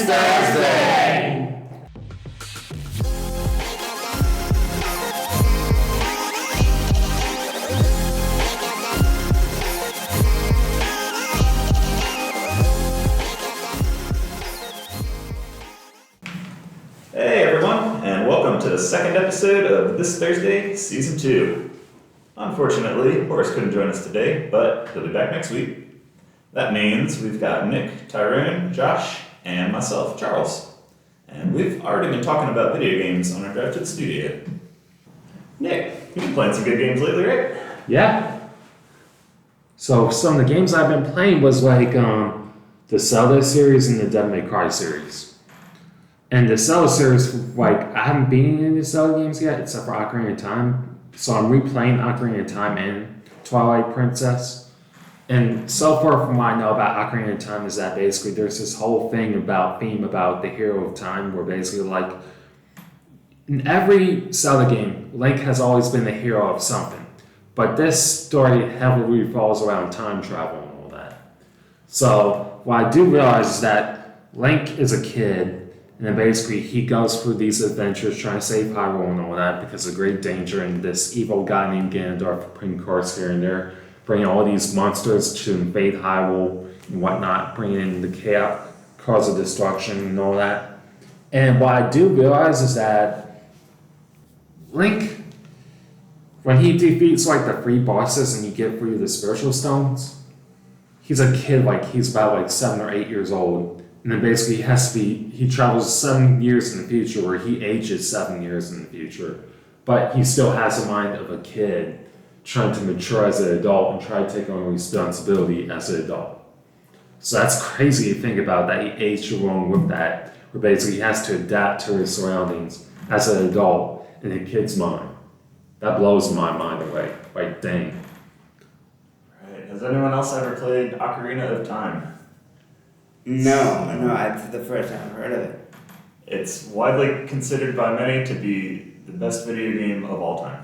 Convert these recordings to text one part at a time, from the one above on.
Thursday! Hey everyone, and welcome to the second episode of This Thursday, Season 2. Unfortunately, Horace couldn't join us today, but he'll be back next week. That means we've got Nick, Tyrone, Josh, and myself, Charles. And we've already been talking about video games on our drive to the studio. Nick, you've been playing some good games lately, right? Yeah. So some of the games I've been playing was like the Zelda series and the Devil May Cry series. And the Zelda series, like I haven't been in the Zelda games yet, except for Ocarina of Time. So I'm replaying Ocarina of Time and Twilight Princess. And so far from what I know about Ocarina of Time is that basically there's this whole theme about the hero of time, where basically like in every Zelda game, Link has always been the hero of something. But this story heavily revolves around time travel and all that. So what I do realize is that Link is a kid, and then basically he goes through these adventures trying to save Hyrule and all that because of great danger, and this evil guy named Ganondorf putting course here and there, bringing all these monsters to invade Hyrule and whatnot, bringing in the chaos, cause of destruction and all that. And what I do realize is that Link, when he defeats like the 3 bosses and you get through the spiritual stones, he's a kid, like he's about like 7 or 8 years old. And then basically he travels 7 years in the future, where he ages 7 years in the future. But he still has the mind of a kid, trying to mature as an adult and try to take on responsibility as an adult. So that's crazy to think about, that he aged along with that, where basically he has to adapt to his surroundings as an adult in a kid's mind. That blows my mind away. Like, dang. Right. Has anyone else ever played Ocarina of Time? No, it's the first time I've heard of it. It's widely considered by many to be the best video game of all time.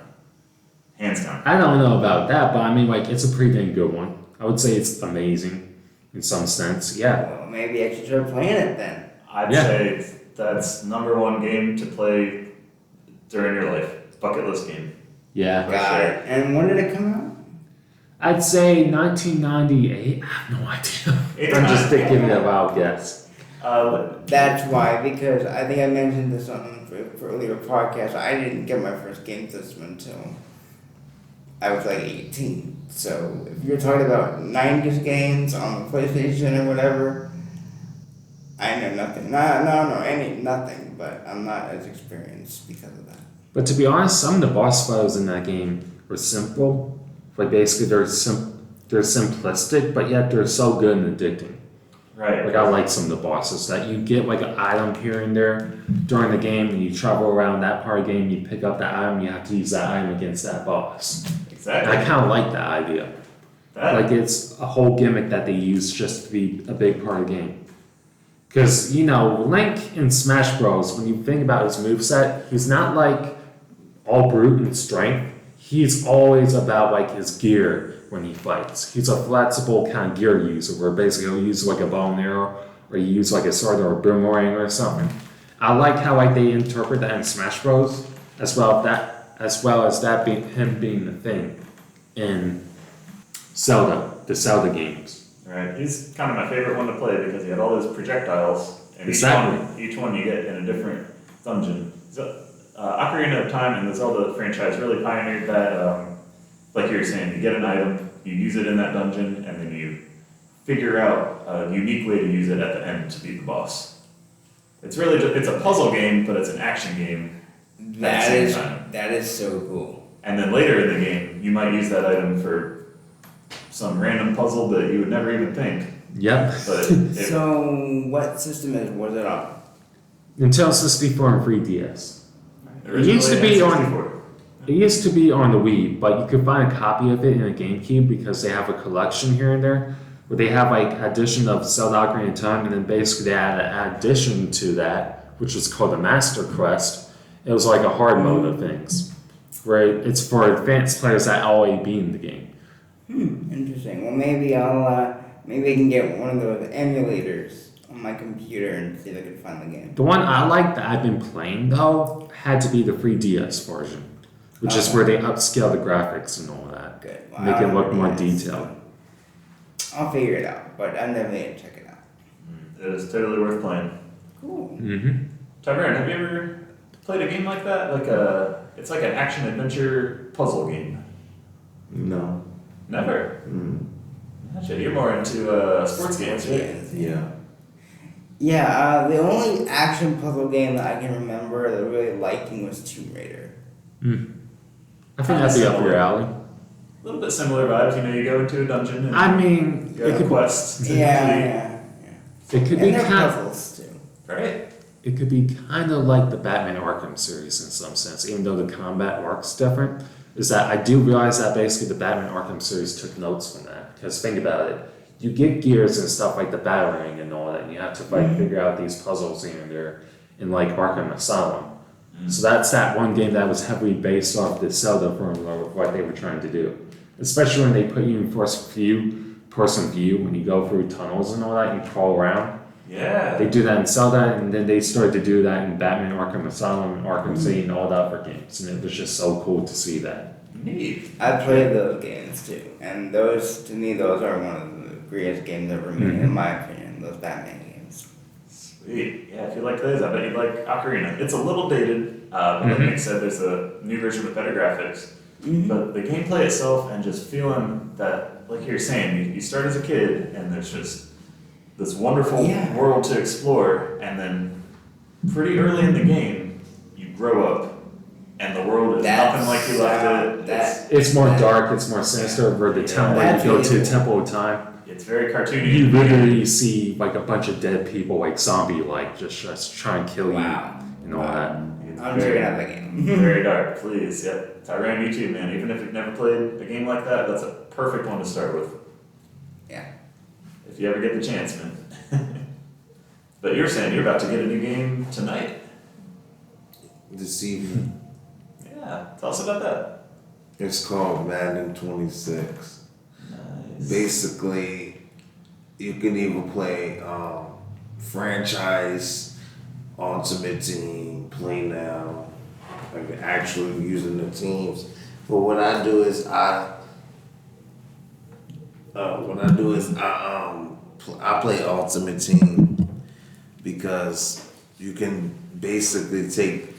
Hands down. I don't know about that, but I mean, like, it's a pretty dang good one. I would say it's amazing in some sense, yeah. Well, maybe I should try playing it then. I'd say that's number one game to play during your life. Bucket list game. Yeah. Got it. And when did it come out? I'd say 1998. I have no idea. I'm just thinking a wild guess. That's why, because I think I mentioned this on for earlier podcast. I didn't get my first game system until I was like 18. So if you're talking about 90s games on the PlayStation or whatever, I know nothing. Nothing, but I'm not as experienced because of that. But to be honest, some of the boss battles in that game were simple. Like basically they're simplistic, but yet they're so good and addicting. Right. Like I like some of the bosses that you get like an item here and there during the game, and you travel around that part of the game, you pick up that item, you have to use that item against that boss. Exactly. And I kind of like that idea. Like it's a whole gimmick that they use just to be a big part of the game. Because, you know, Link in Smash Bros., when you think about his moveset, he's not like all brute and strength. He's always about like his gear when he fights. He's a flexible kind of gear user, where basically he'll use like a bow and arrow, or you use like a sword or a boomerang or something. I like how like they interpret that in Smash Bros. as well as that being him being the thing in the Zelda games. Right, he's kind of my favorite one to play because he had all those projectiles, and each one you get in a different dungeon. So, Ocarina of Time and the Zelda franchise really pioneered that. Like you were saying, you get an item, you use it in that dungeon, and then you figure out a unique way to use it at the end to beat the boss. It's really it's a puzzle game, but it's an action game. That is so cool. And then later in the game, you might use that item for some random puzzle that you would never even think. Yep. But So, what system was it on? Nintendo 64 and 3DS. It used to be N64. It used to be on the Wii, but you could find a copy of it in a GameCube because they have a collection here and there where they have like edition of Zelda Ocarina of Time, and then basically they had an addition to that, which was called the Master Quest. It was like a hard mode of things, where it's for advanced players that already beat the game. Interesting. Well, maybe I can get one of those emulators on on my computer and see if I can find the game. The one I like that I've been playing though had to be the 3DS version, which is where they upscale the graphics and all that, Good. make it look more 3DS, detailed. so I'll figure it out, but I'm definitely gonna check it out. It is totally worth playing. Cool. Mm-hmm. Tyrone, have you ever played a game like that? It's like an action adventure puzzle game. No. Never. Mm. Gotcha. You're more into sports games, right? Yeah. Yeah, the only action puzzle game that I can remember that really liking was Tomb Raider. I think that'd be up your alley. A little bit similar vibes. You know, you go into a dungeon and I mean, you have quests to Yeah. it could And be they're kind of, puzzles too. complete. Right? it could be kind of like the Batman Arkham series in some sense, even though the combat works different. Is that I do realize that basically the Batman Arkham series took notes from that. Because think about it, you get gears and stuff like the Batarang and all that, and you have to like figure out these puzzles here and there in like Arkham Asylum. So that's that one game that was heavily based off the Zelda formula of what they were trying to do. Especially when they put you in person view, when you go through tunnels and all that, and you crawl around. Yeah. They do that in Zelda, and then they started to do that in Batman Arkham Asylum and Arkham City and all the other games. And it was just so cool to see that. Neat. I played those games too, and those to me those are one of the greatest games ever made, in my opinion. Those Batman games. Sweet. Yeah, if you like those, I bet you'd like Ocarina. It's a little dated, but like Nick said, there's a new version with better graphics. But the gameplay itself and just feeling that, like you're saying, you start as a kid and there's just this wonderful world to explore, and then pretty early in the game, you grow up and the world is nothing like you left it. It's more dark, it's more sinister, where the temple, where you go to the Temple of Time. It's very cartoony. You literally see like a bunch of dead people, like zombie-like, just trying to kill you and all that. I'm checking out that game. Very dark, please. Yep. Tyrone, you too, man. Even if you've never played a game like that, that's a perfect one to start with. Yeah. If you ever get the chance, man. But you're saying you're about to get a new game tonight? This evening. Yeah. Tell us about that. It's called Madden 26. Nice. Basically, you can either play franchise, ultimate team, play now, like actually using the teams. But what I do is I play ultimate team because you can basically take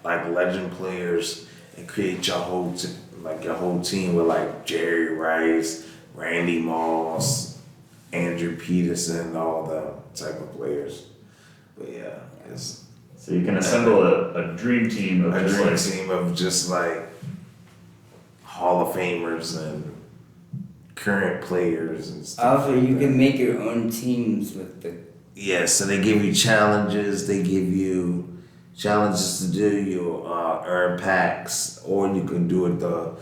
like legend players and create your whole team with like Jerry Rice, Randy Moss, Andrew Peterson, all the type of players. But yeah, it's So you can assemble a dream team of a just dream like team of just like Hall of Famers and current players and stuff. Also, you can make your own teams with the. Yeah, so they give you challenges. They give you challenges to do. You earn packs, or you can do it the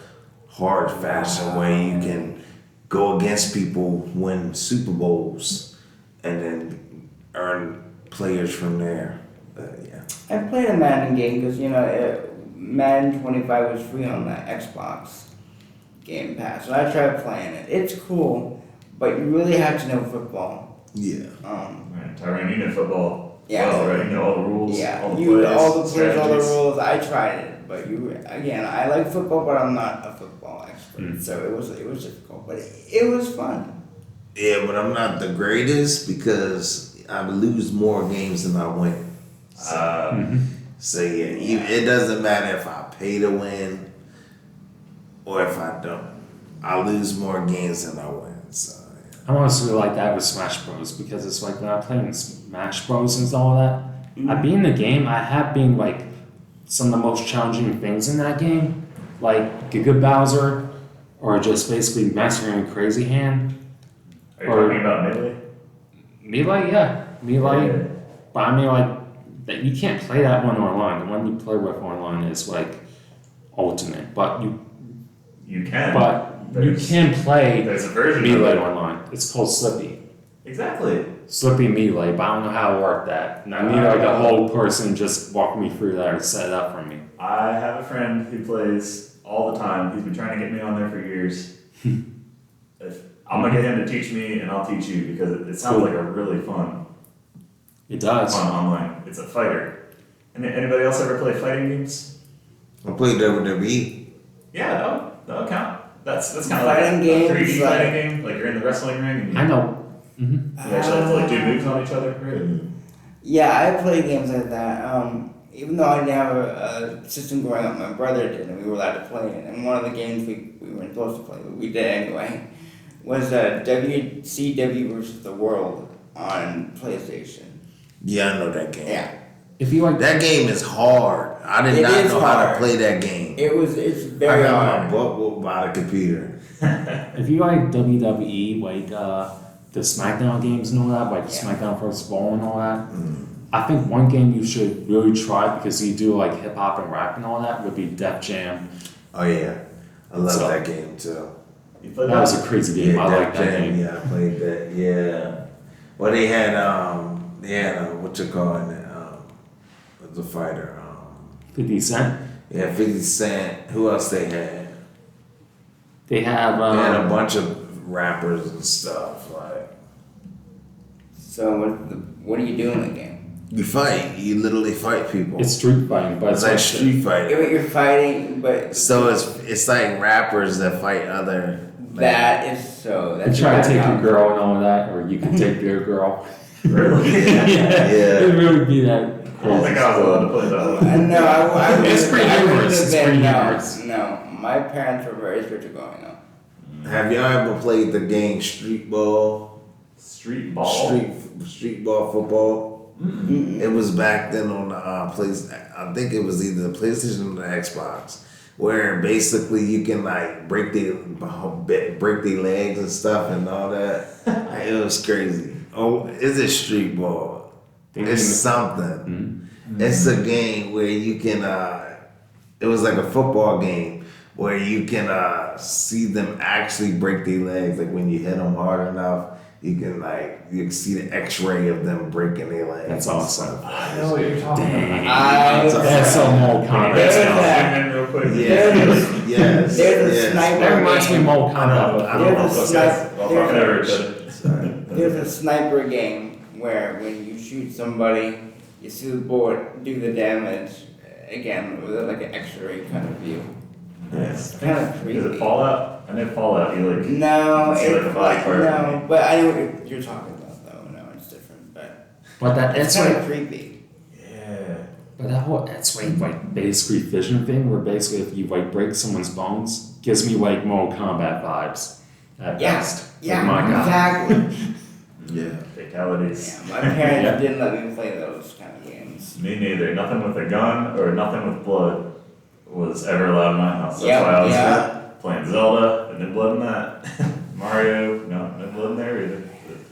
hard fashion way. You can go against people, win Super Bowls, and then earn players from there. Yeah. I played a Madden game because Madden 25 was free on the Xbox Game Pass, so I tried playing it. It's cool, but you really have to know football. Yeah. right, Tyrone, you know football. Yeah. Well, right? You know all the rules. Yeah, All the all the plays, all the strategies. rules. I tried it, but I like football, but I'm not a football expert, so it was difficult, but it was fun. Yeah, but I'm not the greatest because I lose more games than I win. So yeah, it doesn't matter if I pay to win or if I don't. I lose more games than I win. So yeah. I honestly like that with Smash Bros. Because it's like when I play in Smash Bros. And all that, I beat in the game, I have been like some of the most challenging things in that game, like Giga Bowser, or just basically mastering Crazy Hand. Are you talking about Melee? Melee, yeah. Melee. Yeah. But I mean, like, that you can't play that one online. The one you play with online is like ultimate. But you can. can play There's a version Melee of it. online. It's called Slippy. Exactly. Slippy Melee, but I don't know how to work that. And I need like a whole person just walk me through that or set it up for me. I have a friend who plays all the time. He's been trying to get me on there for years. I'm gonna get him to teach me, and I'll teach you because it sounds like a really fun It does. on online. It's a fighter. And anybody else ever play fighting games? I played WWE. Yeah, that'll count. That's kind of like Fighting a games, 3D like- fighting game. Like you're in the wrestling ring and I know. you actually have to like do moves on each other. Right? Yeah, I played games like that. Even though I didn't have a system growing up, my brother did, and we were allowed to play it. And one of the games we weren't supposed to play, but we did anyway, was WCW versus the World on PlayStation. Yeah, I know that game. Yeah, If you like That game is hard. I did It not is know how to hard. play that game. it's very I got my hard. butt whooped by the computer. If you like WWE, like the SmackDown games and all that, like Yeah. SmackDown vs. Raw and all that, I think one game you should really try because you do like hip hop and rap and all that would be Def Jam. Oh yeah, I love So- that game too. You played That was a crazy game. I like Def that Jam, game. Yeah, I played that. Yeah. Well, they had what you call it? The fighter. 50 Cent. Yeah, 50 Cent. Who else they had? They have. They had a bunch of rappers and stuff. Like So what do you do in the game? you fight. You literally fight people. It's street fighting, but It's like street fighting. You're fighting, but So it's like rappers that fight other. that is so. You That's try to take your how- girl and all that, or you can take their girl. Really? yeah, it'd really be that. I don't think I was allowed to play that one. No, I It's pretty I wouldn't humorous. have It's been, pretty no, humorous. No, my parents were very strict growing up. Have y'all ever played the game Street Ball? Street ball. Street Ball football. Mm-mm. It was back then on the I think it was either the PlayStation or the Xbox, where basically you can like break their legs and stuff and all that. Like, it was crazy. Oh, is it Street Ball? It's something. It's a game where you can. It was like a football game where you can see them actually break their legs. Like when you hit them hard enough, you can see the X-ray of them breaking their legs. That's awesome. I know what you're talking Dang. about. That's some Mortal Kombat There's stuff. that. Zoom in real quick. Yes. There's a yes. sniper That reminds me of game. Mortal I don't know. Kombat. I don't know if those guys. There's Well, a- never could. Sorry. There's a sniper game where when you shoot somebody, you see the bullet do the damage. Again, with like an X-ray kind of view. It's kind of creepy. Is it Fallout? I know Fallout. You like. No, It's like it's a body like part. no, but I know what you're talking about though. No, it's different, but But that it's X-ray, kind of creepy. Yeah. but that whole X-ray like basically vision thing, where basically if you like break someone's bones, gives me like Mortal Kombat vibes. At best. Yeah, Oh my God. exactly. Yeah. Fatalities. Yeah, my parents Yeah. didn't let me play those kind of games. Me neither. Nothing with a gun or nothing with blood was ever allowed in my house. That's Yeah, why I was yeah. playing Zelda and no blood in that. Mario, no blood in there either.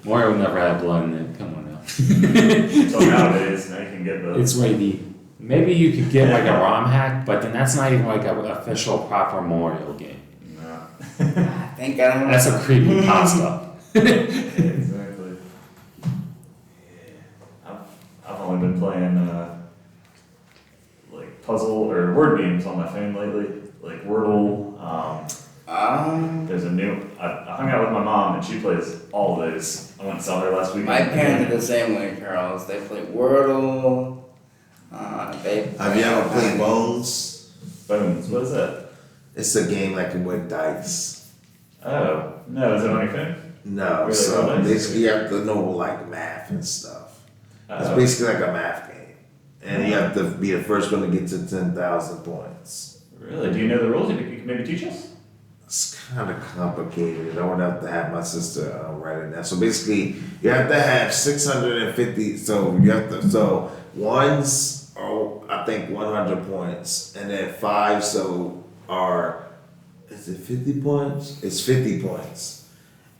Mario never had blood in it. Come on now. So nowadays, now you can get the. It's wavy. Maybe you could get like a ROM hack, but then that's not even like an official proper Mario game. No. I think I don't. That's a creepy pasta. Exactly. I've only been playing like puzzle or word games on my phone lately, like Wordle. There's a new. I hung out with my mom and she plays all of those. I went and saw her last week. My parents are the same way, Charles. They play Wordle. Have you ever played Bones? Bones. What is that? It's a game like with dice. Oh no, is it on your phone? No, Really? so Nice. basically you have to know like math and stuff. It's Oh. basically like a math game, and you have to be the first one to get to 10,000 points. Really? Do you know the rules? You can maybe teach us. It's kind of complicated. I would have to have my sister write it down. So basically, you have to have 650. So you have to. So ones are I think 100 points, and then five are. Is it 50 points? It's 50 points,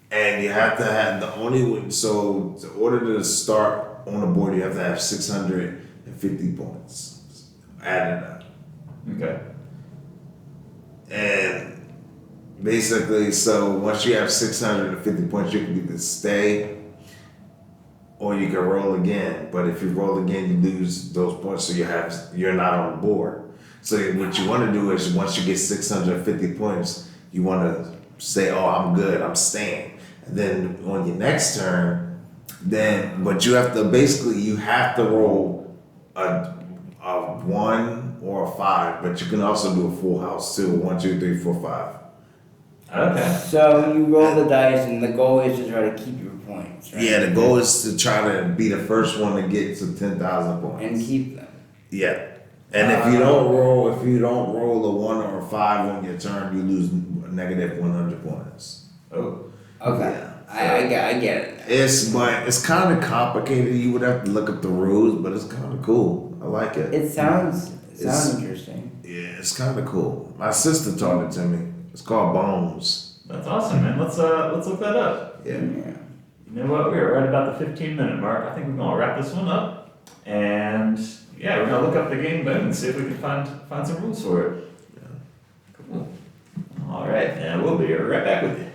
and you have to have the only one. So in order to start on the board, you have to have 650 points added up. Okay. And basically, so once you have 650 points, you can either stay or you can roll again. But if you roll again, you lose those points, so you're not on the board. So what you want to do is once you get 650 points, you want to say, "Oh, I'm good, I'm staying." And then on your next turn, then but you have to roll a 1 or a 5, but you can also do a full house too. 1, 2, 3, 4, 5. Okay. So you roll the dice, and the goal is to try to keep your points, right? Yeah, the goal is to try to be the first one to get to 10,000 points. And keep them. Yeah. And if you don't roll a 1 or a 5 on your turn, you lose negative 100 points. Oh. Okay. Yeah. I get it. It's kind of complicated. You would have to look up the rules, but it's kind of cool. I like it. It sounds It's- interesting. Yeah, it's kind of cool. My sister taught it to me. It's called Bones. That's awesome, man. Let's look that up. Yeah. You know what? We are right about the 15-minute mark. I think we're gonna wrap this one up, and yeah, we're gonna look up the game boom and see if we can find some rules for it. Cool. All right, and we'll be right back with you.